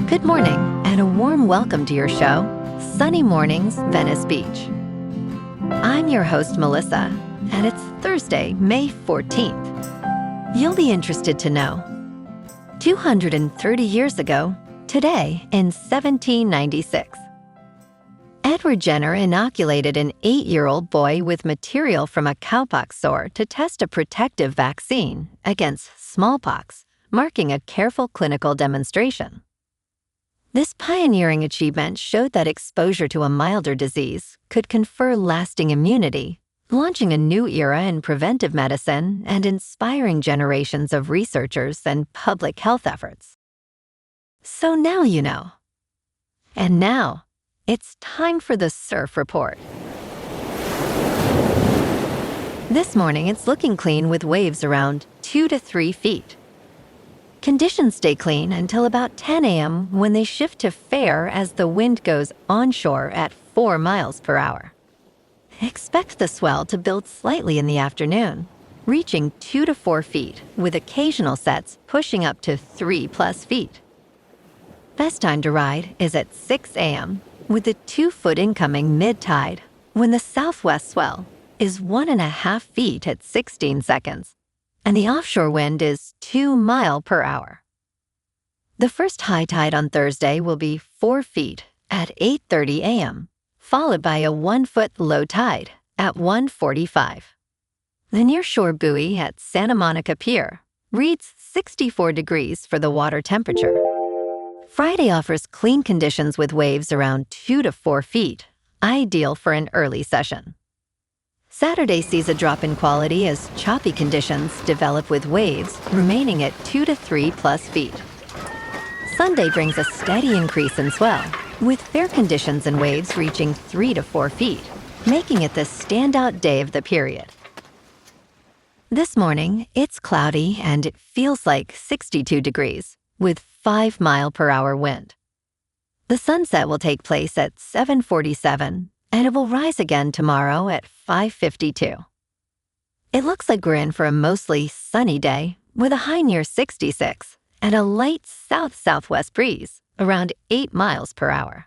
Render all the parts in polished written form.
Good morning, and a warm welcome to your show, Sunny Mornings, Venice Beach. I'm your host, Melissa, and it's Thursday, May 14th. You'll be interested to know, 230 years ago, today in 1796, Edward Jenner inoculated an 8-year-old boy with material from a cowpox sore to test a protective vaccine against smallpox, marking a careful clinical demonstration. This pioneering achievement showed that exposure to a milder disease could confer lasting immunity, launching a new era in preventive medicine and inspiring generations of researchers and public health efforts. So now you know. And now, it's time for the Surf Report. This morning, it's looking clean with waves around 2 to 3 feet. Conditions stay clean until about 10 a.m. when they shift to fair as the wind goes onshore at 4 miles per hour. Expect the swell to build slightly in the afternoon, reaching 2 to 4 feet, with occasional sets pushing up to 3+ feet. Best time to ride is at 6 a.m. with the 2-foot incoming mid-tide, when the southwest swell is 1.5 feet at 16 seconds. And the offshore wind is 2 miles per hour. The first high tide on Thursday will be 4 feet at 8:30 a.m., followed by a 1-foot low tide at 1:45. The nearshore buoy at Santa Monica Pier reads 64 degrees for the water temperature. Friday offers clean conditions with waves around 2 to 4 feet, ideal for an early session. Saturday sees a drop in quality as choppy conditions develop with waves remaining at 2 to 3+ feet. Sunday brings a steady increase in swell, with fair conditions and waves reaching 3 to 4 feet, making it the standout day of the period. This morning, it's cloudy and it feels like 62 degrees, with 5 miles per hour wind. The sunset will take place at 7:47, and it will rise again tomorrow at 5:52. It looks like we're in for a mostly sunny day with a high near 66 and a light south-southwest breeze around 8 miles per hour.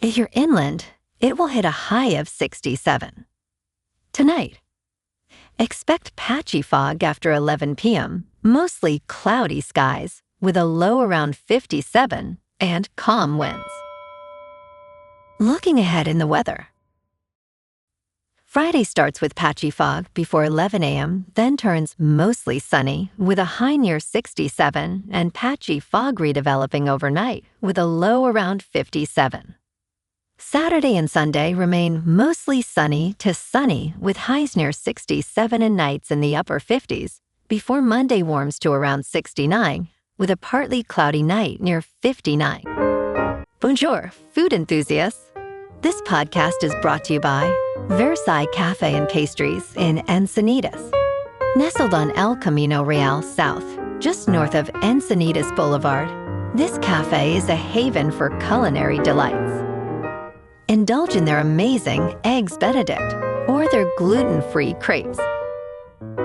If you're inland, it will hit a high of 67. Tonight, expect patchy fog after 11 p.m., mostly cloudy skies with a low around 57 and calm winds. Looking ahead in the weather. Friday starts with patchy fog before 11 a.m., then turns mostly sunny with a high near 67 and patchy fog redeveloping overnight with a low around 57. Saturday and Sunday remain mostly sunny to sunny with highs near 67 and nights in the upper 50s before Monday warms to around 69 with a partly cloudy night near 59. Bonjour, food enthusiasts. This podcast is brought to you by Versailles Cafe and Pastries in Encinitas. Nestled on El Camino Real South, just north of Encinitas Boulevard, this cafe is a haven for culinary delights. Indulge in their amazing Eggs Benedict or their gluten-free crepes.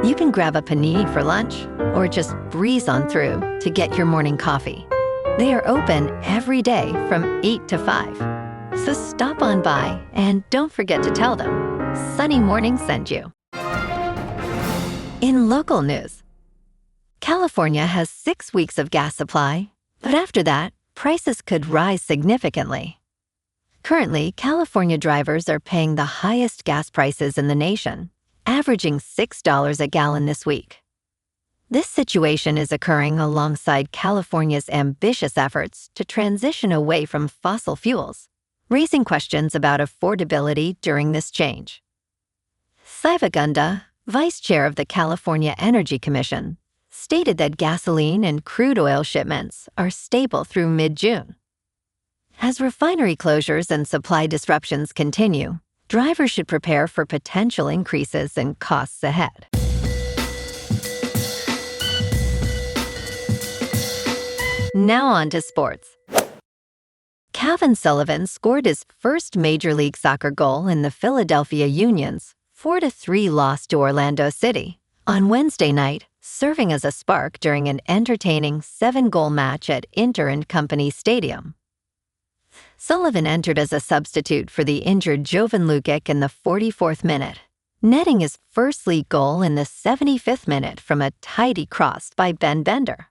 You can grab a panini for lunch or just breeze on through to get your morning coffee. They are open every day from 8 to 5. So stop on by and don't forget to tell them Sunny Morning sent you. In local news, California has 6 weeks of gas supply, but after that, prices could rise significantly. Currently, California drivers are paying the highest gas prices in the nation, averaging $6 a gallon this week. This situation is occurring alongside California's ambitious efforts to transition away from fossil fuels, raising questions about affordability during this change. Siva Gunda, vice chair of the California Energy Commission, stated that gasoline and crude oil shipments are stable through mid-June. As refinery closures and supply disruptions continue, drivers should prepare for potential increases in costs ahead. Now on to sports. Kevin Sullivan scored his first Major League Soccer goal in the Philadelphia Union's 4-3 loss to Orlando City on Wednesday night, serving as a spark during an entertaining 7-goal match at Inter & Company Stadium. Sullivan entered as a substitute for the injured Jovan Lukic in the 44th minute, netting his first league goal in the 75th minute from a tidy cross by Ben Bender.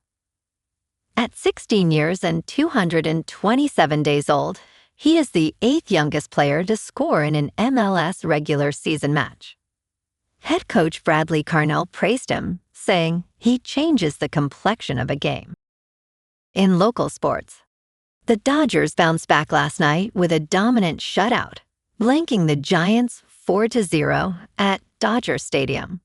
At 16 years and 227 days old, he is the 8th youngest player to score in an MLS regular season match. Head coach Bradley Carnell praised him, saying he changes the complexion of a game. In local sports, the Dodgers bounced back last night with a dominant shutout, blanking the Giants 4-0 at Dodger Stadium.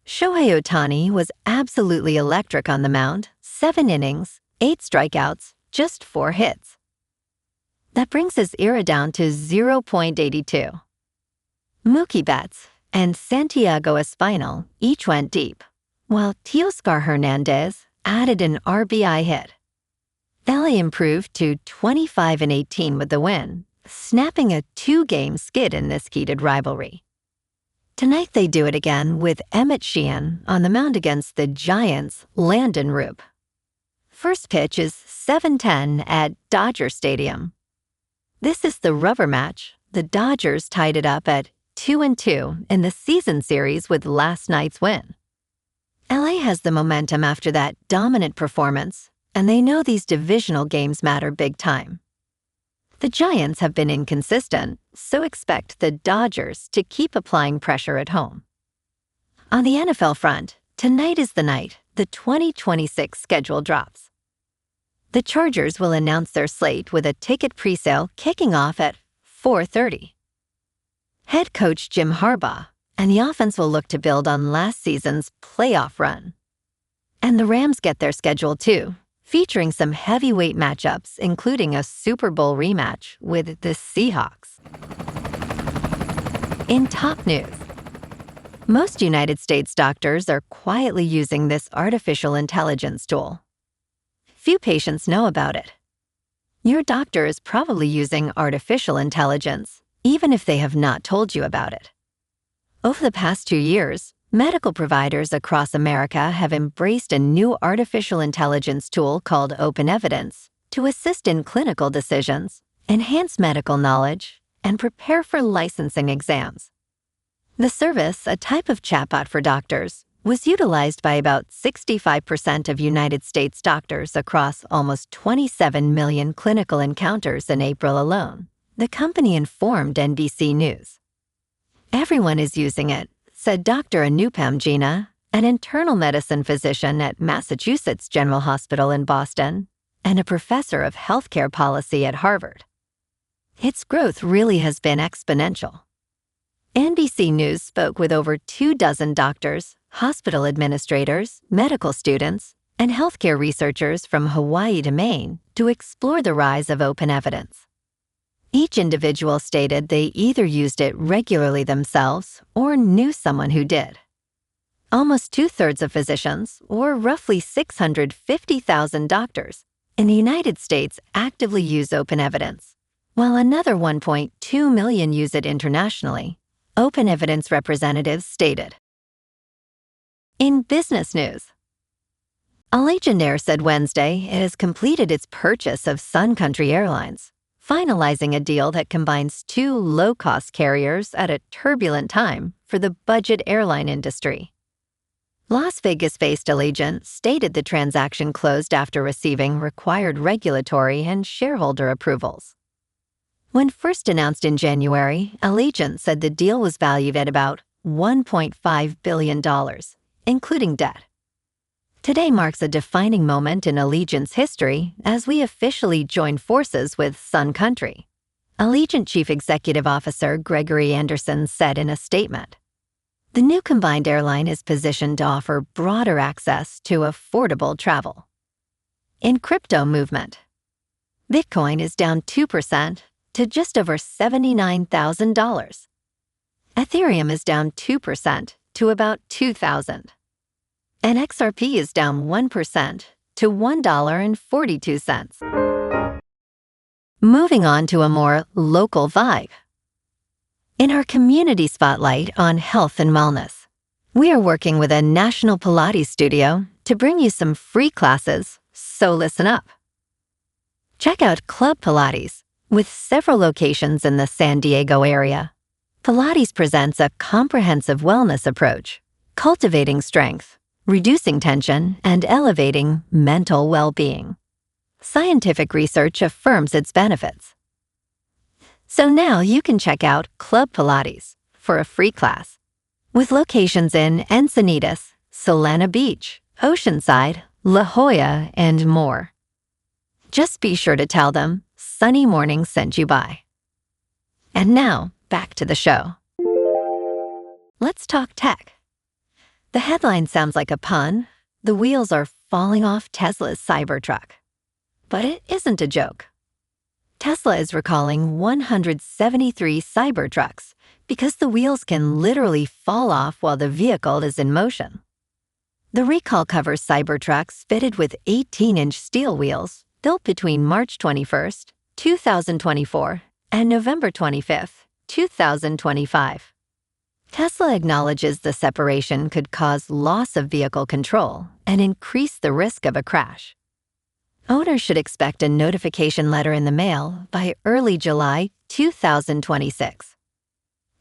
Shohei Ohtani was absolutely electric on the mound, 7 innings, 8 strikeouts, just 4 hits. That brings his ERA down to 0.82. Mookie Betts and Santiago Espinal each went deep, while Teoscar Hernandez added an RBI hit. LA improved to 25-18 with the win, snapping a 2-game skid in this heated rivalry. Tonight they do it again with Emmett Sheehan on the mound against the Giants' Landon Roop. First pitch is 7:10 at Dodger Stadium. This is the rubber match. The Dodgers tied it up at 2-2 in the season series with last night's win. LA has the momentum after that dominant performance, and they know these divisional games matter big time. The Giants have been inconsistent, so expect the Dodgers to keep applying pressure at home. On the NFL front, tonight is the night the 2026 schedule drops. The Chargers will announce their slate with a ticket presale kicking off at 4:30. Head coach Jim Harbaugh and the offense will look to build on last season's playoff run. And the Rams get their schedule too, featuring some heavyweight matchups, including a Super Bowl rematch with the Seahawks. In top news, most United States doctors are quietly using this artificial intelligence tool. Few patients know about it. Your doctor is probably using artificial intelligence, even if they have not told you about it. Over the past 2 years, medical providers across America have embraced a new artificial intelligence tool called Open Evidence to assist in clinical decisions, enhance medical knowledge, and prepare for licensing exams. The service, a type of chatbot for doctors, was utilized by about 65% of United States doctors across almost 27 million clinical encounters in April alone, the company informed NBC News. Everyone is using it, said Dr. Anupam Jina, an internal medicine physician at Massachusetts General Hospital in Boston and a professor of healthcare policy at Harvard. Its growth really has been exponential. NBC News spoke with over 24 doctors, hospital administrators, medical students, and healthcare researchers from Hawaii to Maine to explore the rise of open evidence. Each individual stated they either used it regularly themselves or knew someone who did. Almost 2/3 of physicians, or roughly 650,000 doctors, in the United States actively use open evidence, while another 1.2 million use it internationally, Open Evidence representatives stated. In business news, Allegiant Air said Wednesday it has completed its purchase of Sun Country Airlines, finalizing a deal that combines 2 low-cost carriers at a turbulent time for the budget airline industry. Las Vegas-based Allegiant stated the transaction closed after receiving required regulatory and shareholder approvals. When first announced in January, Allegiant said the deal was valued at about $1.5 billion, including debt. Today marks a defining moment in Allegiant's history as we officially join forces with Sun Country, Allegiant Chief Executive Officer Gregory Anderson said in a statement. The new combined airline is positioned to offer broader access to affordable travel. In crypto movement, Bitcoin is down 2% to just over $79,000. Ethereum is down 2% to about $2,000. And XRP is down 1% to $1.42. Moving on to a more local vibe. In our community spotlight on health and wellness, We are working with a national Pilates studio to bring you some free classes, so listen up. Check out Club Pilates, with several locations in the San Diego area. Pilates presents a comprehensive wellness approach, cultivating strength, reducing tension, and elevating mental well-being. Scientific research affirms its benefits. So now you can check out Club Pilates for a free class, with locations in Encinitas, Solana Beach, Oceanside, La Jolla, and more. Just be sure to tell them Sunny Morning sent you by. And now, back to the show. Let's talk tech. The headline sounds like a pun. The wheels are falling off Tesla's Cybertruck. But it isn't a joke. Tesla is recalling 173 Cybertrucks because the wheels can literally fall off while the vehicle is in motion. The recall covers Cybertrucks fitted with 18-inch steel wheels built between March 21st, 2024 and November 25th, 2025. Tesla acknowledges the separation could cause loss of vehicle control and increase the risk of a crash. Owners should expect a notification letter in the mail by early July 2026.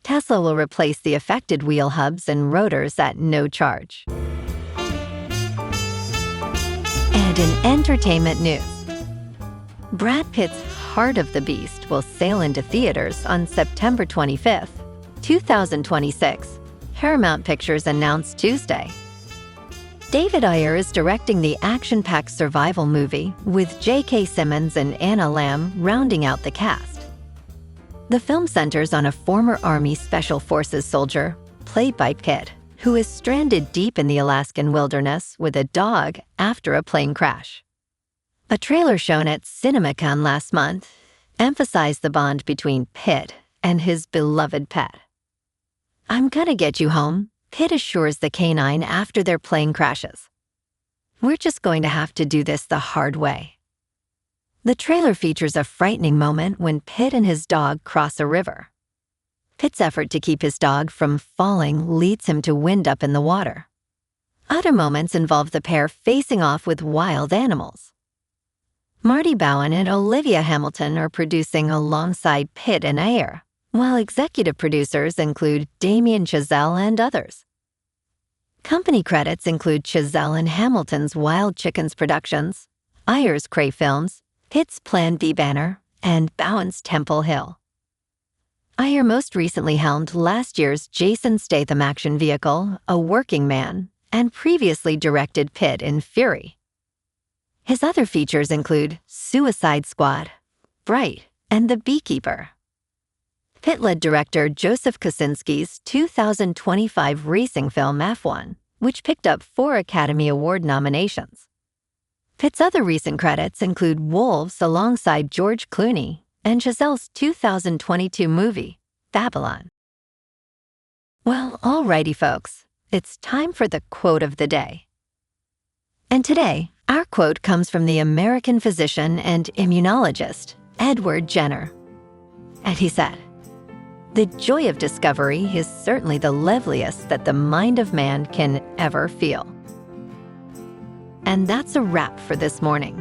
Tesla will replace the affected wheel hubs and rotors at no charge. And in entertainment news, Brad Pitt's Heart of the Beast will sail into theaters on September 25th, 2026, Paramount Pictures announced Tuesday. David Ayer is directing the action-packed survival movie, with J.K. Simmons and Anna Lamb rounding out the cast. The film centers on a former Army Special Forces soldier, played by Pitt, who is stranded deep in the Alaskan wilderness with a dog after a plane crash. A trailer shown at CinemaCon last month emphasized the bond between Pitt and his beloved pet. "I'm gonna get you home," Pitt assures the canine after their plane crashes. "We're just going to have to do this the hard way." The trailer features a frightening moment when Pitt and his dog cross a river. Pitt's effort to keep his dog from falling leads him to wind up in the water. Other moments involve the pair facing off with wild animals. Marty Bowen and Olivia Hamilton are producing alongside Pitt and Ayer, while executive producers include Damien Chazelle and others. Company credits include Chazelle and Hamilton's Wild Chickens Productions, Ayer's Cray Films, Pitt's Plan B banner, and Bowen's Temple Hill. Ayer most recently helmed last year's Jason Statham action vehicle, A Working Man, and previously directed Pitt in Fury. His other features include Suicide Squad, Bright, and The Beekeeper. Pitt led director Joseph Kosinski's 2025 racing film F1, which picked up 4 Academy Award nominations. Pitt's other recent credits include Wolves alongside George Clooney and Chazelle's 2022 movie, Babylon. Well, alrighty folks, it's time for the quote of the day. And today, our quote comes from the American physician and immunologist, Edward Jenner. And he said, "The joy of discovery is certainly the liveliest that the mind of man can ever feel." And that's a wrap for this morning.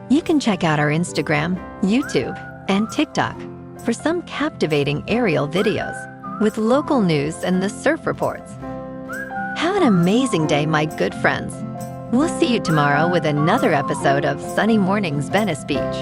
You can check out our Instagram, YouTube, and TikTok for some captivating aerial videos with local news and the surf reports. Have an amazing day, my good friends. We'll see you tomorrow with another episode of Sunny Mornings Venice Beach.